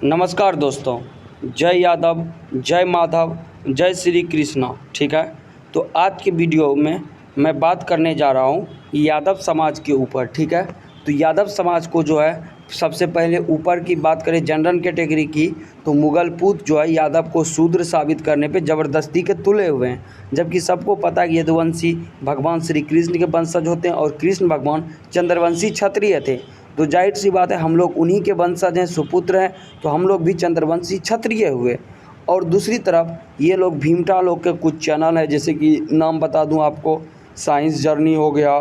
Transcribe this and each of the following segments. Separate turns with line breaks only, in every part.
नमस्कार दोस्तों, जय यादव, जय माधव, जय श्री कृष्णा। ठीक है, तो आज के वीडियो में मैं बात करने जा रहा हूँ यादव समाज के ऊपर। ठीक है, तो यादव समाज को जो है सबसे पहले ऊपर की बात करें जनरल कैटेगरी की, तो मुगल पूत जो है यादव को शूद्र साबित करने पे ज़बरदस्ती के तुले हुए हैं। जबकि सबको पता है कि यदुवंशी भगवान श्री कृष्ण के वंशज होते हैं और कृष्ण भगवान चंद्रवंशी क्षत्रिय थे। तो जाहिर सी बात है हम लोग उन्हीं के वंशज हैं, सुपुत्र हैं, तो हम लोग भी चंद्रवंशी क्षत्रिय हुए। और दूसरी तरफ ये लोग भीमटा लोग के कुछ चैनल है, जैसे कि नाम बता दूं आपको, साइंस जर्नी हो गया,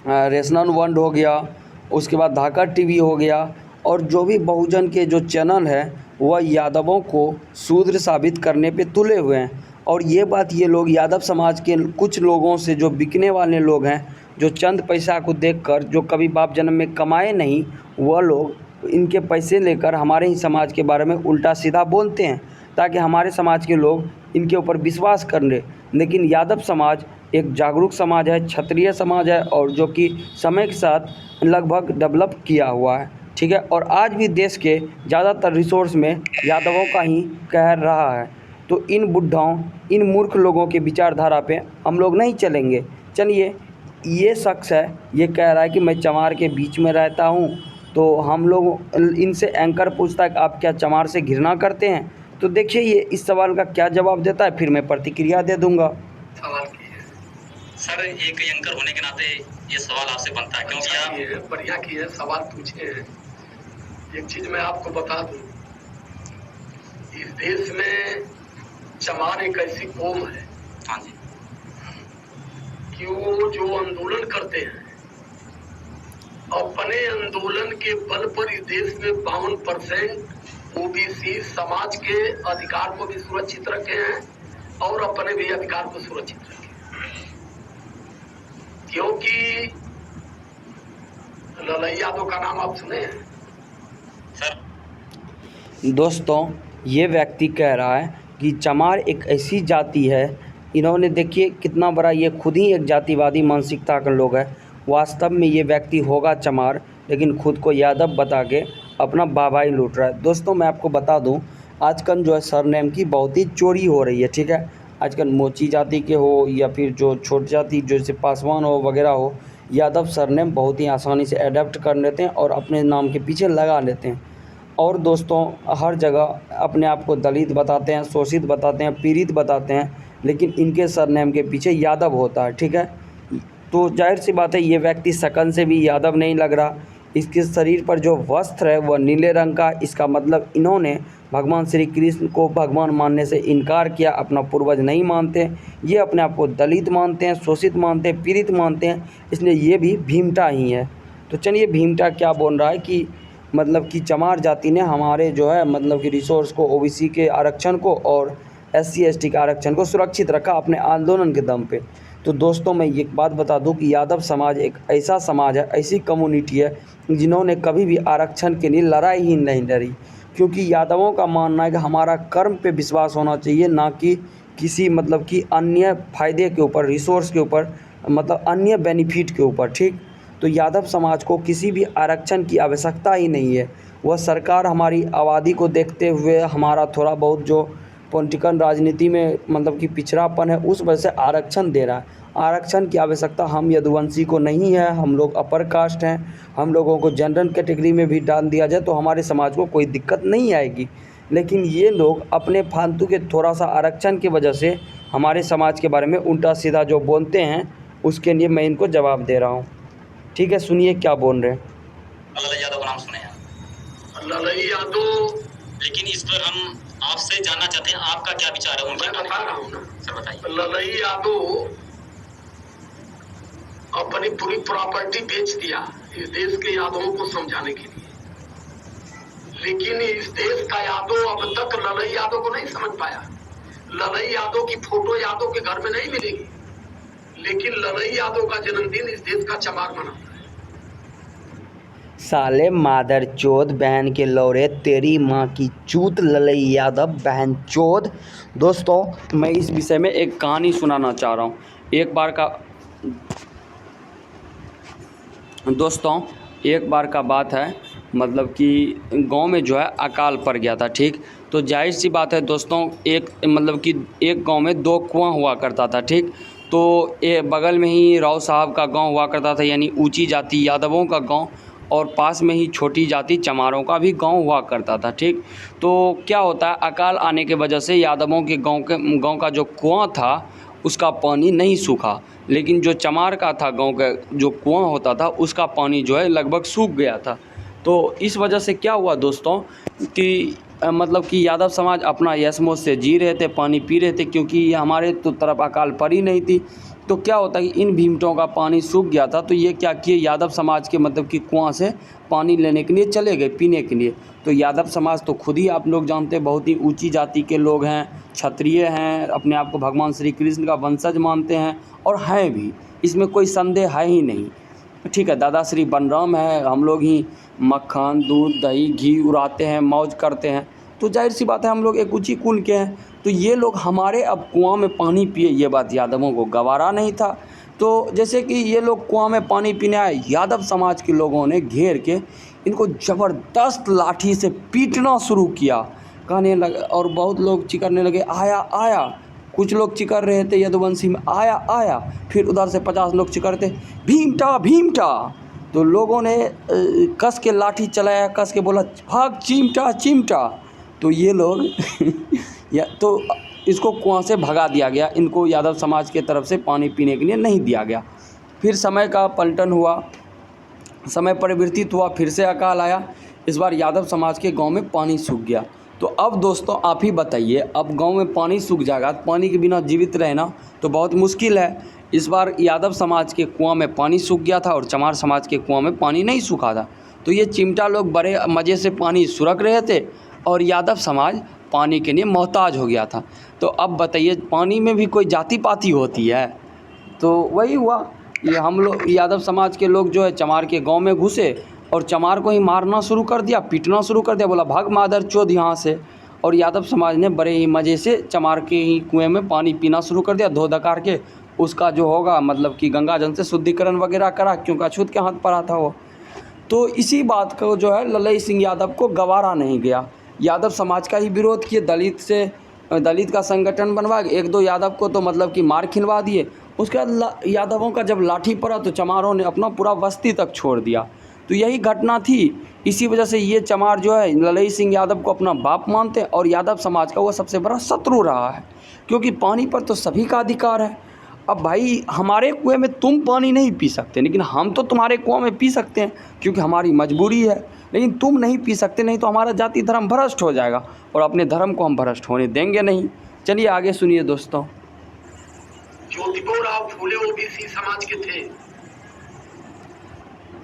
रेशनल वर्ल्ड हो गया, उसके बाद धाकड़ टीवी हो गया, और जो भी बहुजन के जो चैनल है वह यादवों को शूद्र साबित करने पे तुले हुए हैं। और ये बात ये लोग यादव समाज के कुछ लोगों से जो बिकने वाले लोग हैं, जो चंद पैसा को देखकर, जो कभी बाप जन्म में कमाए नहीं, वह लोग इनके पैसे लेकर हमारे ही समाज के बारे में उल्टा सीधा बोलते हैं ताकि हमारे समाज के लोग इनके ऊपर विश्वास कर लें। लेकिन यादव समाज एक जागरूक समाज है, क्षत्रिय समाज है, और जो कि समय के साथ लगभग डेवलप किया हुआ है। ठीक है, और आज भी देश के ज़्यादातर रिसोर्स में यादवों का ही कहर रहा है। तो इन बुढ़ाओं, इन मूर्ख लोगों के विचारधारा पे हम लोग नहीं चलेंगे। चलिए, ये शख्स है, ये कह रहा है कि मैं चमार के बीच में रहता हूँ, तो हम लोग इनसे एंकर पूछता है कि आप क्या चमार से घृणा करते हैं। तो देखिए ये इस सवाल का क्या जवाब देता है, फिर मैं प्रतिक्रिया दे दूंगा।
सवाल की है सर, एक एंकर होने के नाते ये सवाल आपसे बनता है, क्योंकि आप बढ़िया की है, सवाल पूछे हैं। एक चीज मैं आपको बता दूं, इस देश में चमार एक ऐसी कौम है, हाँ जी, कि वो जो आंदोलन करते हैं, अपने आंदोलन के बल पर इस देश में 52% ओबीसी समाज के अधिकार को भी सुरक्षित रखे हैं और अपने भी अधिकार को सुरक्षित रखे हैं। क्योंकि ललई यादव का नाम आप सुने हैं सर?
दोस्तों, ये व्यक्ति कह रहा है कि चमार एक ऐसी जाति है, इन्होंने देखिए कितना बड़ा, ये खुद ही एक जातिवादी मानसिकता का लोग है। वास्तव में ये व्यक्ति होगा चमार, लेकिन खुद को यादव बता के अपना वाहवाही लूट रहा है। दोस्तों, मैं आपको बता दूं, आजकल जो है सरनेम की बहुत ही चोरी हो रही है। ठीक है, आजकल मोची जाति के हो या फिर जो छोट जाति जैसे पासवान हो वगैरह हो, यादव सरनेम बहुत ही आसानी से अडेप्ट कर लेते हैं और अपने नाम के पीछे लगा लेते हैं। और दोस्तों, हर जगह अपने आप को दलित बताते हैं, शोषित बताते हैं, पीड़ित बताते हैं, लेकिन इनके सरनेम के पीछे यादव होता है। ठीक है, तो जाहिर सी बात है ये व्यक्ति शकन से भी यादव नहीं लग रहा। इसके शरीर पर जो वस्त्र है वह नीले रंग का, इसका मतलब इन्होंने भगवान श्री कृष्ण को भगवान मानने से इनकार किया, अपना पूर्वज नहीं मानते, ये अपने आप को दलित मानते हैं, शोषित मानते हैं, पीड़ित मानते हैं, इसलिए ये भी भीमटा ही है। तो चलिए, भीमटा क्या बोल रहा है कि मतलब कि चमार जाति ने हमारे जो है मतलब कि रिसोर्स को, ओबीसी के आरक्षण को और SC ST के आरक्षण को सुरक्षित रखा अपने आंदोलन के दम पे। तो दोस्तों, मैं एक बात बता दूं कि यादव समाज एक ऐसा समाज है, ऐसी कम्युनिटी है जिन्होंने कभी भी आरक्षण के लिए लड़ाई ही नहीं लड़ी। क्योंकि यादवों का मानना है कि हमारा कर्म पे विश्वास होना चाहिए, ना कि किसी मतलब कि अन्य फ़ायदे के ऊपर, रिसोर्स के ऊपर, मतलब अन्य बेनिफिट के ऊपर। ठीक, तो यादव समाज को किसी भी आरक्षण की आवश्यकता ही नहीं है। वह सरकार हमारी आबादी को देखते हुए हमारा थोड़ा बहुत जो पॉलिटिकल राजनीति में मतलब कि पिछड़ापन है, उस वजह से आरक्षण दे रहा है। आरक्षण की आवश्यकता हम यदुवंशी को नहीं है, हम लोग अपर कास्ट हैं, हम लोगों को जनरल कैटेगरी में भी डाल दिया जाए तो हमारे समाज को कोई दिक्कत नहीं आएगी। लेकिन ये लोग अपने फालतू के थोड़ा सा आरक्षण की वजह से हमारे समाज के बारे में उल्टा सीधा जो बोलते हैं, उसके लिए मैं इनको जवाब दे रहा हूँ। ठीक है, सुनिए क्या बोल रहे हैं।
ललई यादव का नाम सुने हैं? ललई यादव, लेकिन इस पर हम आपसे जानना चाहते हैं आपका क्या विचार है उनके बारे में? बता रहा हूँ ना सर, बताइए। ललई यादव अपनी पूरी प्रॉपर्टी बेच दिया इस देश के यादवों को समझाने के लिए, लेकिन इस देश का यादव अब तक ललई यादव को नहीं समझ पाया। ललई यादव की फोटो यादव के घर में नहीं मिलेगी, लेकिन ललई यादव का जन्मदिन इस देश का चमार मनाता है।
साले मादर चोद, बहन के लौरे, तेरी माँ की चूत, ललई यादव बहन चोद। दोस्तों, मैं इस विषय में एक कहानी सुनाना चाह रहा हूँ। एक बार का बात है मतलब कि गांव में जो है अकाल पड़ गया था। ठीक, तो जाहिर सी बात है दोस्तों, एक मतलब कि एक गांव में 2 कुआं हुआ करता था। ठीक, तो ये बगल में ही राव साहब का गांव हुआ करता था, यानी ऊंची जाति यादवों का गांव, और पास में ही छोटी जाति चमारों का भी गांव हुआ करता था। ठीक, तो क्या होता है, अकाल आने के वजह से यादवों के गांव का जो कुआं था उसका पानी नहीं सूखा, लेकिन जो चमार का था गांव का जो कुआं होता था उसका पानी जो है लगभग सूख गया था। तो इस वजह से क्या हुआ दोस्तों कि मतलब कि यादव समाज अपना यश मौज से जी रहे थे, पानी पी रहे थे, क्योंकि हमारे तो तरफ अकाल पड़ी नहीं थी। तो क्या होता है कि इन भीमटों का पानी सूख गया था, तो ये क्या किए, यादव समाज के मतलब कि कुआं से पानी लेने के लिए चले गए पीने के लिए। तो यादव समाज तो खुद ही आप लोग जानते हैं बहुत ही ऊंची जाति के लोग हैं, क्षत्रिय हैं, अपने आप को भगवान श्री कृष्ण का वंशज मानते हैं, और हैं भी, इसमें कोई संदेह है ही नहीं। ठीक है, दादा श्री बलराम है, हम लोग ही मक्खन दूध दही घी उड़ाते हैं, मौज करते हैं, तो जाहिर सी बात है हम लोग एक ऊंची कुल के हैं। तो ये लोग हमारे अब कुआं में पानी पिए, ये बात यादवों को गवारा नहीं था। तो जैसे कि ये लोग कुआं में पानी पीने आए, यादव समाज के लोगों ने घेर के इनको ज़बरदस्त लाठी से पीटना शुरू किया, कहने लगे, और बहुत लोग चिकरने लगे, आया आया। कुछ लोग चिकर रहे थे यदुवंशी में, आया आया। फिर उधर से 50 लोग चिकरते, भीमटा भीमटा। तो लोगों ने कस के लाठी चलाया, कस के बोला, भाग चिमटा चिमटा। तो ये लोग या तो इसको कुआं से भगा दिया गया, इनको यादव समाज के तरफ से पानी पीने के लिए नहीं दिया गया। फिर समय का पलटन हुआ, समय परिवर्तित हुआ, फिर से अकाल आया। इस बार यादव समाज के गांव में पानी सूख गया। तो अब दोस्तों आप ही बताइए, अब गांव में पानी सूख जाएगा, पानी के बिना जीवित रहना तो बहुत मुश्किल है। इस बार यादव समाज के कुआं में पानी सूख गया था और चमार समाज के कुआं में पानी नहीं सूखा था। तो ये चिमटा लोग बड़े मज़े से पानी सुरख रहे थे और यादव समाज पानी के लिए मोहताज हो गया था। तो अब बताइए, पानी में भी कोई जाति पाति होती है? तो वही हुआ, ये हम लोग यादव समाज के लोग जो है चमार के गांव में घुसे और चमार को ही मारना शुरू कर दिया, पीटना शुरू कर दिया, बोला भाग मादर चोद यहाँ से। और यादव समाज ने बड़े ही मज़े से चमार के ही कुएं में पानी पीना शुरू कर दिया, धो धकार के उसका जो होगा मतलब कि गंगा जल से शुद्धिकरण वगैरह करा, क्योंकि अछूत के हाथ पड़ा था वो। तो इसी बात को जो है ललई सिंह यादव को गवारा नहीं गया, यादव समाज का ही विरोध किए, दलित का संगठन बनवा के 1-2 यादव को तो मतलब कि मार खिलवा दिए। उसके बाद यादवों का जब लाठी पड़ा तो चमारों ने अपना पूरा बस्ती तक छोड़ दिया। तो यही घटना थी। इसी वजह से ये चमार जो है ललई सिंह यादव को अपना बाप मानते हैं और यादव समाज का वो सबसे बड़ा शत्रु रहा है, क्योंकि पानी पर तो सभी का अधिकार है। अब भाई हमारे कुएं में तुम पानी नहीं पी सकते, लेकिन हम तो तुम्हारे कुआं में पी सकते हैं क्योंकि हमारी मजबूरी है, लेकिन तुम नहीं पी सकते, नहीं तो हमारा जाति धर्म भ्रष्ट हो जाएगा और अपने धर्म को हम भ्रष्ट होने देंगे नहीं। चलिए आगे सुनिए दोस्तों।
ज्योतिबा फूले ओबीसी समाज के थे,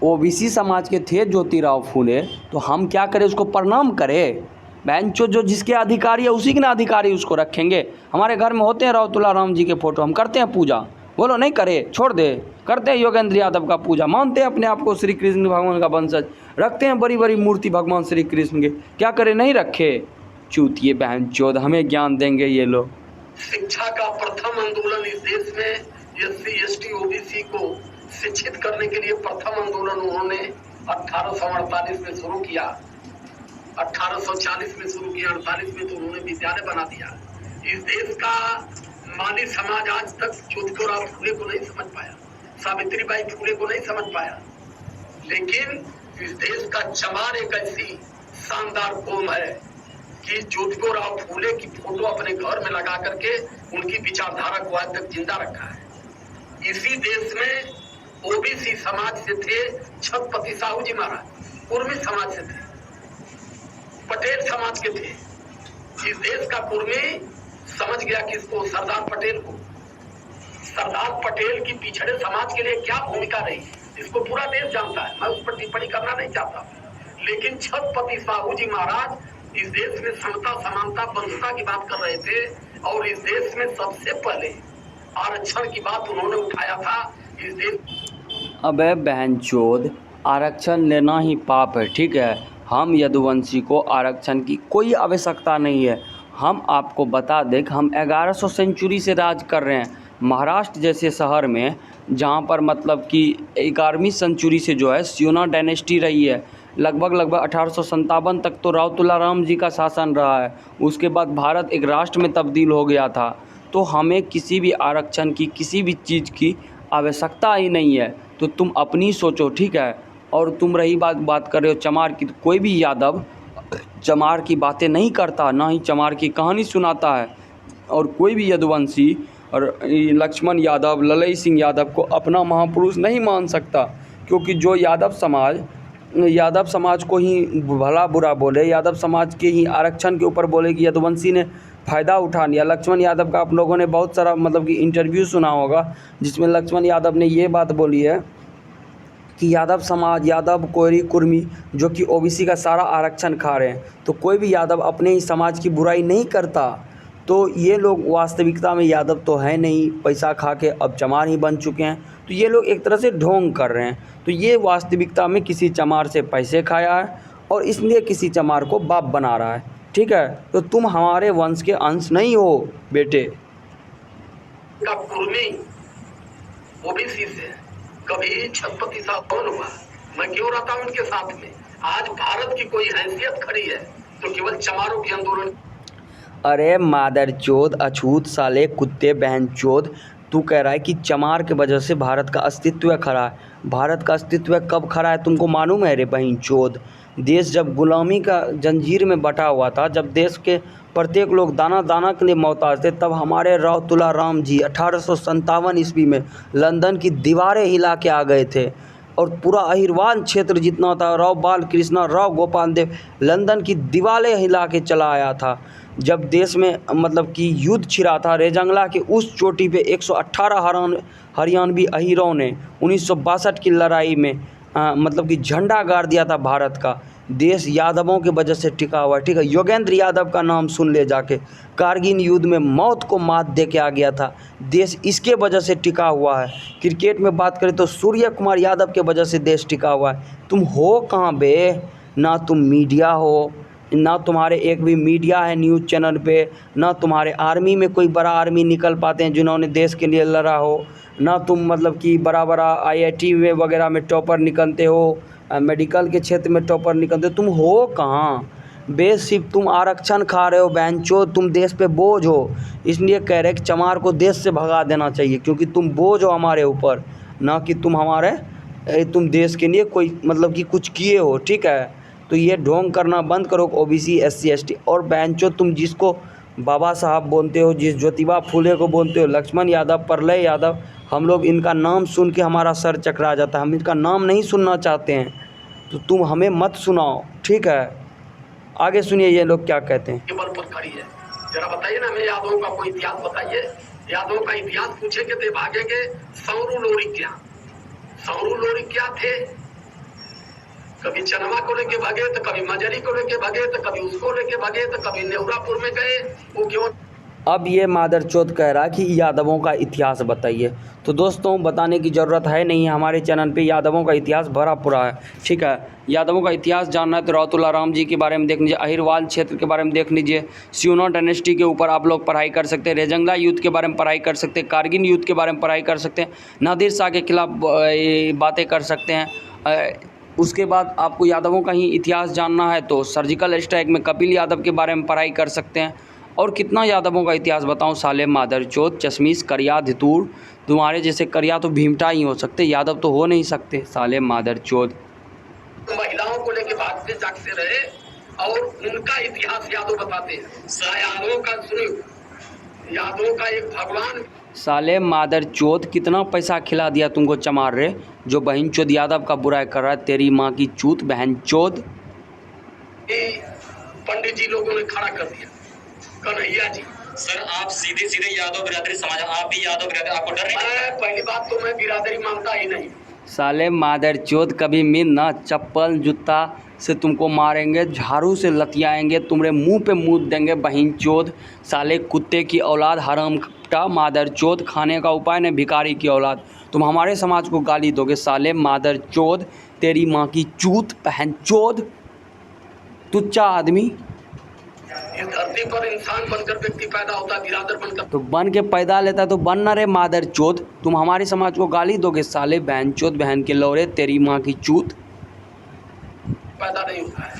ओबीसी समाज के थे ज्योतिराव फूले, तो हम क्या करें, उसको प्रणाम करें? बेंचो जो जिसके अधिकारी है उसी के ना अधिकारी उसको रखेंगे। हमारे घर में होते हैं राव तुलाराम जी के फोटो, हम करते हैं पूजा, बोलो नहीं करे छोड़ दे, करते हैं योगेंद्र यादव का पूजा, मानते हैं अपने आप को श्री कृष्ण भगवान का वंशज, रखते हैं बड़ी बड़ी मूर्ति भगवान श्री कृष्ण के, क्या करें नहीं रखे? चूतिए बहन चोद, हमें ज्ञान देंगे ये लोग।
शिक्षा का प्रथम आंदोलन इस देश में SC ST OBC को शिक्षित करने के लिए प्रथम आंदोलन उन्होंने 1848 में शुरू किया, 1840 में शुरू किया, 48 में तो उन्होंने विद्यालय बना दिया। इस देश का माली समाज आज तक ज्योतिबा फूले को नहीं समझ पाया, सावित्रीबाई फूले को नहीं समझ पाया, लेकिन इस देश का चमार एक ऐसी शानदार कौम है कि ज्योतिबा फूले की फोटो अपने घर में लगा करके उनकी विचारधारा को आज तक जिंदा रखा है। इसी देश में ओबीसी समाज से थे छत्रपति साहू जी महाराज, कुर्मी समाज से थे, पटेल समाज के थे। इस देश का कुर्मी समझ गया कि इसको सरदार पटेल की पिछड़े समाज के लिए क्या भूमिका रही, इसको पूरा देश जानता है, मैं उस पर टिप्पणी करना नहीं चाहता। लेकिन छत्रपति साहू जी महाराज इस देश में समता समानता बंधुता की बात कर रहे थे और इस देश में सबसे पहले आरक्षण की बात उन्होंने उठाया था। इस देश
अबे बहनचोद, आरक्षण लेना ही पाप है, ठीक है? हम यदुवंशी को आरक्षण की कोई आवश्यकता नहीं है। हम आपको बता दें कि हम 1100 सेंचुरी से राज कर रहे हैं। महाराष्ट्र जैसे शहर में, जहाँ पर मतलब कि 11वीं सेंचुरी से जो है स्योना डायनेस्टी रही है, लगभग 1857 तक तो राव तुलाराम जी का शासन रहा है। उसके बाद भारत एक राष्ट्र में तब्दील हो गया था। तो हमें किसी भी आरक्षण की, किसी भी चीज़ की आवश्यकता ही नहीं है। तो तुम अपनी सोचो, ठीक है। और तुम रही बात कर रहे हो चमार की, तो कोई भी यादव चमार की बातें नहीं करता, ना ही चमार की कहानी सुनाता है। और कोई भी यदुवंशी और लक्ष्मण यादव, ललई सिंह यादव को अपना महापुरुष नहीं मान सकता, क्योंकि जो यादव समाज को ही भला बुरा बोले, यादव समाज के ही आरक्षण के ऊपर बोले कि यदुवंशी ने फ़ायदा उठा लिया। लक्ष्मण यादव का आप लोगों ने बहुत सारा मतलब कि इंटरव्यू सुना होगा, जिसमें लक्ष्मण यादव ने ये बात बोली है कि यादव समाज, यादव, कोयरी, कुर्मी जो कि ओबीसी का सारा आरक्षण खा रहे हैं, तो कोई भी यादव अपने ही समाज की बुराई नहीं करता। तो ये लोग वास्तविकता में यादव तो है नहीं, पैसा खा के अब चमार ही बन चुके हैं। तो ये लोग एक तरह से ढोंग कर रहे हैं। तो ये वास्तविकता में किसी चमार से पैसे खाया है और इसलिए किसी चमार को बाप बना रहा है, ठीक है। तो तुम हमारे वंश के अंश नहीं हो बेटे।
कुर्मी ओबीसी से कभी छत्रपति साहब कौन हुआ? मैं क्यों रहता हूं उनके साथ में? आज भारत की कोई हैसियत खड़ी है तो केवल चमारों के आंदोलन।
अरे मादरचोद, अछूत, साले, कुत्ते, बहनचोद, तू कह रहा है कि चमार के वजह से भारत का अस्तित्व खड़ा है। भारत का अस्तित्व कब खड़ा है तुमको मालूम है रे बहनचोद? देश जब गुलामी का जंजीर में बटा हुआ था, जब देश के प्रत्येक लोग दाना दाना के लिए मोहताज थे, तब हमारे राव तुलाराम जी 1857 ईस्वी में लंदन की दीवारें हिला के आ गए थे। और पूरा अहिरवान क्षेत्र जितना था, राव बाल कृष्ण, राव गोपाल देव, लंदन की दीवारें हिला के चला आया था। जब देश में मतलब कि युद्ध छिड़ा था, रेजंगला के उस चोटी पे 118 हरियाणवी अहीरों ने 1962 की लड़ाई में मतलब कि झंडा गाड़ दिया था भारत का। देश यादवों के वजह से टिका हुआ है, ठीक है। योगेंद्र यादव का नाम सुन ले जाके, कारगिल युद्ध में मौत को मात दे के आ गया था। देश इसके वजह से टिका हुआ है। क्रिकेट में बात करें तो सूर्य कुमार यादव के वजह से देश टिका हुआ है। तुम हो कहाँ बे? ना तुम मीडिया हो, ना तुम्हारे एक भी मीडिया है न्यूज़ चैनल पे, ना तुम्हारे आर्मी में कोई बड़ा आर्मी निकल पाते हैं जिन्होंने देश के लिए लड़ा हो, ना तुम मतलब कि बड़ा IIT में वगैरह में टॉपर निकलते हो, मेडिकल के क्षेत्र में टॉपर निकलते हो। तुम हो कहाँ बे? सिर्फ तुम आरक्षण खा रहे हो बहनचोद, तुम देश पे बोझ हो। इसलिए कह रहे कि चमार को देश से भगा देना चाहिए, क्योंकि तुम बोझ हो हमारे ऊपर, ना कि तुम देश के लिए कोई मतलब कि कुछ किए हो, ठीक है। तो ये ढोंग करना बंद करो ओबीसी, SC ST। और बेंचो, तुम जिसको बाबा साहब बोलते हो, जिस ज्योतिबा फूले को बोलते हो, लक्ष्मण यादव, प्रलय यादव, हम लोग इनका नाम सुन के हमारा सर चकरा जाता है। हम इनका नाम नहीं सुनना चाहते हैं, तो तुम हमें मत सुनाओ, ठीक है। आगे सुनिए ये लोग क्या कहते हैं।
बल पर खड़ी है, जरा बताइए ना हमें यादवों का कोई इतिहास बताइए। यादवों का इतिहास पूछेंगे तो भागेंगे। सौरू लोरी क्या थे? कभी चनमा को लेके भागे, तो कभी मजरी को लेके भागे, तो कभी उसको लेके भागे, तो कभी नेवरापुर में गए। वो क्यों?
अब ये मादरचोद कह रहा कि यादवों का इतिहास बताइए। तो दोस्तों, बताने की ज़रूरत है नहीं, हमारे चैनल पे यादवों का इतिहास भरा पूरा है, ठीक है। यादवों का इतिहास जानना है तो राव तुलाराम जी के बारे में देख लीजिए, अहिरवाल क्षेत्र के बारे में देख लीजिए, सियोना डायनेस्टी के ऊपर आप लोग पढ़ाई कर सकते हैं, रेजंगला युद्ध के बारे में पढ़ाई कर सकते हैं, कारगिल युद्ध के बारे में पढ़ाई कर सकते हैं, नादिर शाह के खिलाफ बातें कर सकते हैं। उसके बाद आपको यादवों का ही इतिहास जानना है तो सर्जिकल स्ट्राइक में कपिल यादव के बारे में पढ़ाई कर सकते हैं। और कितना यादवों का इतिहास बताऊं, साले मादरचोद, चश्मीश, करिया, धितूर, तुम्हारे जैसे करिया तो भीमटा ही हो सकते, यादव तो हो नहीं सकते, साले मादरचोद।
महिलाओं को लेके भागते जागते रहे और उनका इतिहास यादव बताते हैं। यादवों का सुनियो, यादवों का एक भगवान।
साले मादरचोद, कितना पैसा खिला दिया तुमको चमार रे, जो बहनचोद यादव का बुराई कर रहा है, तेरी माँ की चूत बहनचोद।
पंडित जी लोगों ने खड़ा कर दिया, कन्हैया जी।
सर, आप सीधे यादव बिरादरी समाज, आप भी यादव बिरादरी, आपको डर नहीं?
पहली बात तो मैं बिरादरी मानता ही नहीं।
साले मादरचोद, कभी मिल ना, चप्पल जूता से तुमको मारेंगे, झाड़ू से लतियाएंगे, तुम्हारे मुंह पे मुँह देंगे बहनचोद। साले कुत्ते की औलाद, हराम का मादरचोद, खाने का उपाय नहीं, भिखारी की औलाद, तुम हमारे समाज को गाली दोगे, साले मादरचोद, तेरी माँ की चूत बहनचोद, तुच्चा आदमी।
इस धरती पर इंसान बनकर व्यक्ति पैदा होता, बिरादर बनकर
तो बन के पैदा लेता है तो बन ना रे मादरचोद, तुम हमारे समाज को गाली दोगे, साले बहनचोद, बहन के लौरे, तेरी माँ की चूत।
पैदा नहीं होता है।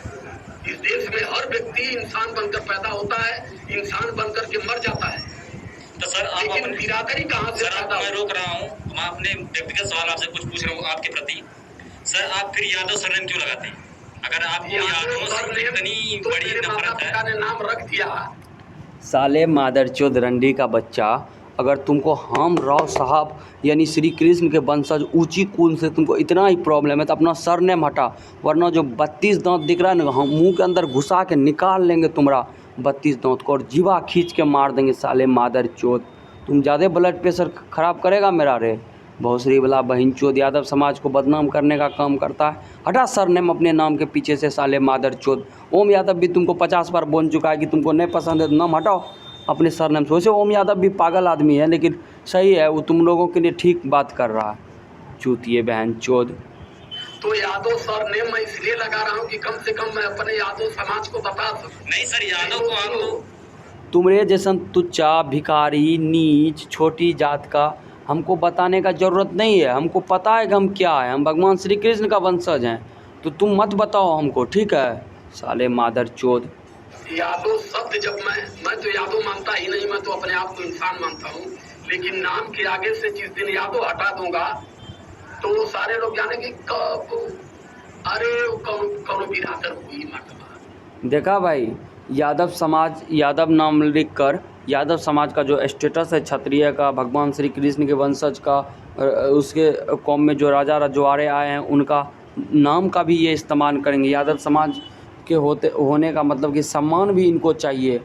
इस देश में हर व्यक्ति इंसान बनकर पैदा होता है, इंसान बनकर के मर जाता है,
तो सर आप
लेकिन
अपने
बिरादरी कहाँ से
सर
पैदा
मैं
होती
रोक रहा हूँ, मैं अपने व्यक्तिगत सवाल आपसे कुछ पूछ रहा हूँ आपके प्रति। सर आप फिर यादव सरनेम क्यों लगाते हैं? अगर आपको यादव से इतनी
तो
बड़ी
मेरे माता
नफरत
पिता
है,
ने नाम रख दिया।
साले मादरचोद रंडी का बच्चा, अगर तुमको हम राव साहब यानी श्री कृष्ण के वंशज ऊंची कुल से तुमको इतना ही प्रॉब्लम है तो अपना सरनेम हटा, वरना जो 32 दांत दिख रहा है ना, हम मुंह के अंदर घुसा के निकाल लेंगे तुम्हारा 32 दांत को और जीवा खींच के मार देंगे। साले मादरचोद, तुम ज़्यादा ब्लड प्रेशर ख़राब करेगा मेरा रे। भोसरी वाला बहिनचोद यादव समाज को बदनाम करने का काम करता है। हटा सरनेम अपने नाम के पीछे से साले मादरचोद। ओम यादव भी तुमको 50 बार बोल चुका है कि तुमको नहीं पसंद है तो नाम हटाओ अपने सरनेम से। वैसे ओम यादव भी पागल आदमी है, लेकिन सही है, वो तुम लोगों के लिए ठीक बात कर रहा है। चूतिए बहनचोद।
तो यादव सरनेम मैं इसलिए लगा रहा हूँ कि कम से कम मैं अपने यादव समाज को बता सकूं।
नहीं सर यादव को हम तो
तुम्हारे जैसन तुच्चा भिखारी नीच छोटी जात का हमको बताने का ज़रूरत नहीं है। हमको पता है कि हम क्या है, हम भगवान श्री कृष्ण का वंशज हैं। तो तुम मत बताओ हमको, ठीक है साले मादरचोद।
यादव शब्द जब मैं तो यादव मानता ही नहीं, मैं तो अपने आप को इंसान मानता हूँ, लेकिन नाम के आगे से जिस दिन यादव हटा दूंगा तो सारे लोग जानेंगे कब अरे कौन बिरादर हुई मर्तबा।
देखा भाई, यादव समाज, यादव नाम लिखकर यादव समाज का जो स्टेटस है क्षत्रिय का, भगवान श्री कृष्ण के वंशज का, उसके कौम में जो राजा रजवाड़े आए हैं उनका नाम का भी ये इस्तेमाल करेंगे। यादव समाज के होने का मतलब कि सम्मान भी इनको चाहिए,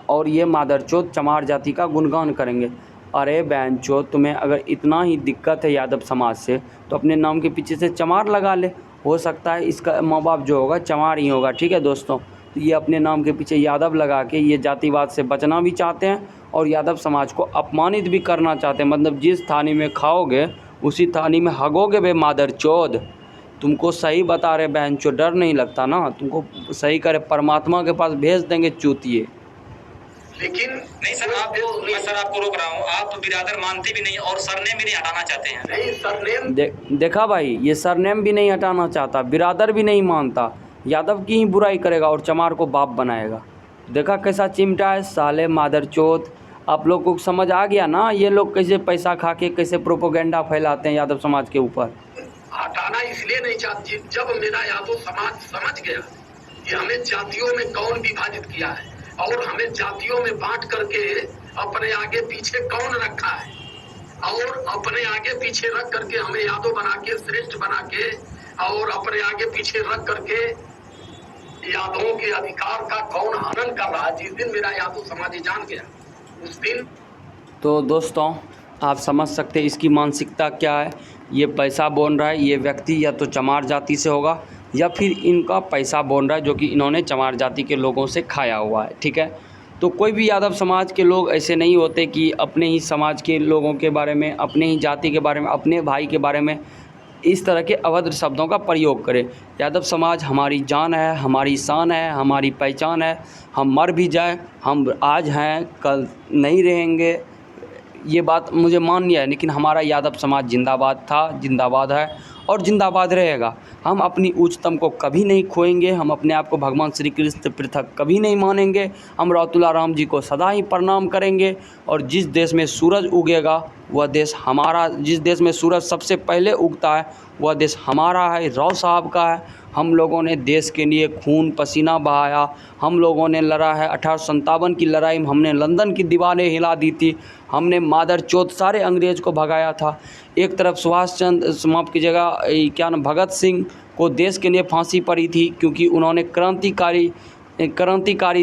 और ये मादरचोद चमार जाति का गुणगान करेंगे। अरे बहनचोद, तुम्हें अगर इतना ही दिक्कत है यादव समाज से तो अपने नाम के पीछे से चमार लगा ले। हो सकता है इसका माँ बाप जो होगा चमार ही होगा, ठीक है दोस्तों। तो ये अपने नाम के पीछे यादव लगा के ये जातिवाद से बचना भी चाहते हैं और यादव समाज को अपमानित भी करना चाहते हैं। मतलब जिस थाली में खाओगे उसी थाली में हगोगे बे मादरचोद। तुमको सही बता रहे बहनचोद, डर नहीं लगता ना? तुमको सही करे परमात्मा के पास भेज देंगे चूतिए।
लेकिन
नहीं सर मैं सर आपको रोक रहा हूँ, आप बिरादर मानते भी नहीं और सरनेम भी नहीं हटाना चाहते हैं।
नहीं सरनेम
देखा भाई, ये सरनेम भी नहीं हटाना चाहता, बिरादर भी नहीं मानता, यादव की ही बुराई करेगा और चमार को बाप बनाएगा। देखा कैसा चिमटा है साले मादरचोद। आप लोग को समझ आ गया ना ये लोग कैसे पैसा खा के कैसे प्रोपोगेंडा फैलाते हैं यादव समाज के ऊपर।
हटाना इसलिए नहीं चाहती, जब मेरा यादव समाज समझ गया कि हमें जातियों में कौन विभाजित किया है और हमें जातियों में बांट करके अपने आगे पीछे कौन रखा है और अपने आगे पीछे रख करके हमें यादव बना के श्रेष्ठ बना के और अपने आगे पीछे रख करके यादवों के अधिकार का कौन हनन कर रहा है, जिस दिन मेरा यादव समाज जान गया उस दिन।
तो दोस्तों आप समझ सकते हैं इसकी मानसिकता क्या है। ये पैसा बोल रहा है, ये व्यक्ति या तो चमार जाति से होगा या फिर इनका पैसा बोल रहा है जो कि इन्होंने चमार जाति के लोगों से खाया हुआ है, ठीक है। तो कोई भी यादव समाज के लोग ऐसे नहीं होते कि अपने ही समाज के लोगों के बारे में, अपने ही जाति के बारे में, अपने भाई के बारे में इस तरह के अभद्र शब्दों का प्रयोग करें। यादव समाज हमारी जान है, हमारी शान है, हमारी पहचान है। हम मर भी जाए, हम आज हैं कल नहीं रहेंगे, ये बात मुझे मान्य है, लेकिन हमारा यादव समाज जिंदाबाद था, जिंदाबाद है और जिंदाबाद रहेगा। हम अपनी उच्चतम को कभी नहीं खोएंगे, हम अपने आप को भगवान श्री कृष्ण से पृथक कभी नहीं मानेंगे। हम रौतुला राम जी को सदा ही प्रणाम करेंगे और जिस देश में सूरज उगेगा वह देश हमारा, जिस देश में सूरज सबसे पहले उगता है वह देश हमारा है, राव साहब का है। हम लोगों ने देश के लिए खून पसीना बहाया, हम लोगों ने लड़ा है। 1857 की लड़ाई में हमने लंदन की दीवारें हिला दी थी, हमने मादरचोद सारे अंग्रेज़ को भगाया था। एक तरफ सुभाष चंद्र समाप्त की जगह क्या नाम भगत सिंह को देश के लिए फांसी पड़ी थी क्योंकि उन्होंने क्रांतिकारी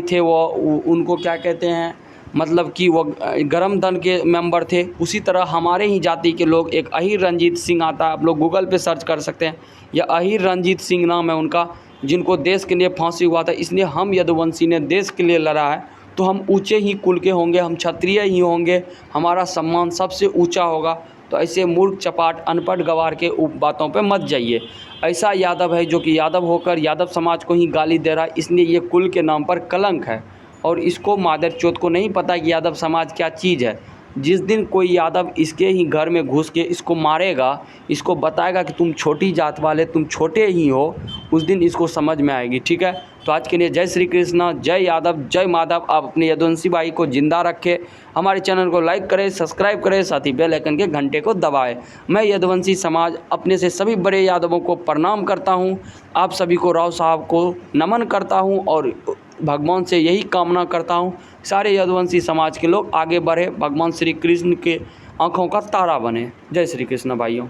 थे। वो उनको क्या कहते हैं, मतलब कि वो गरम दल के मेंबर थे। उसी तरह हमारे ही जाति के लोग, एक अहीर रंजीत सिंह आता है, आप लोग गूगल पे सर्च कर सकते हैं, या अहीर रंजीत सिंह नाम है उनका, जिनको देश के लिए फांसी हुआ था। इसलिए हम यदुवंशी ने देश के लिए लड़ा है तो हम ऊंचे ही कुल के होंगे, हम क्षत्रिय ही होंगे, हमारा सम्मान सबसे ऊंचा होगा। तो ऐसे मूर्ख चपाट अनपढ़ गवार के बातों पे मत जाइए। ऐसा यादव है जो कि यादव होकर यादव समाज को ही गाली दे रहा है, इसलिए ये कुल के नाम पर कलंक है और इसको मादरचोद को नहीं पता कि यादव समाज क्या चीज़ है। जिस दिन कोई यादव इसके ही घर में घुस के इसको मारेगा, इसको बताएगा कि तुम छोटी जात वाले, तुम छोटे ही हो, उस दिन इसको समझ में आएगी। ठीक है, तो आज के लिए जय श्री कृष्ण, जय यादव, जय माधव। आप अपने यदुवंशी भाई को जिंदा रखें, हमारे चैनल को लाइक करें, सब्सक्राइब करें, साथ ही बेल आइकन के घंटे को दबाएं। मैं यदुवंशी समाज अपने से सभी बड़े यादवों को प्रणाम करता हूं, आप सभी को राव साहब को नमन करता हूं और भगवान से यही कामना करता हूं सारे यदुवंशी समाज के लोग आगे बढ़े, भगवान श्री कृष्ण के आँखों का तारा बने। जय श्री कृष्ण भाइयों।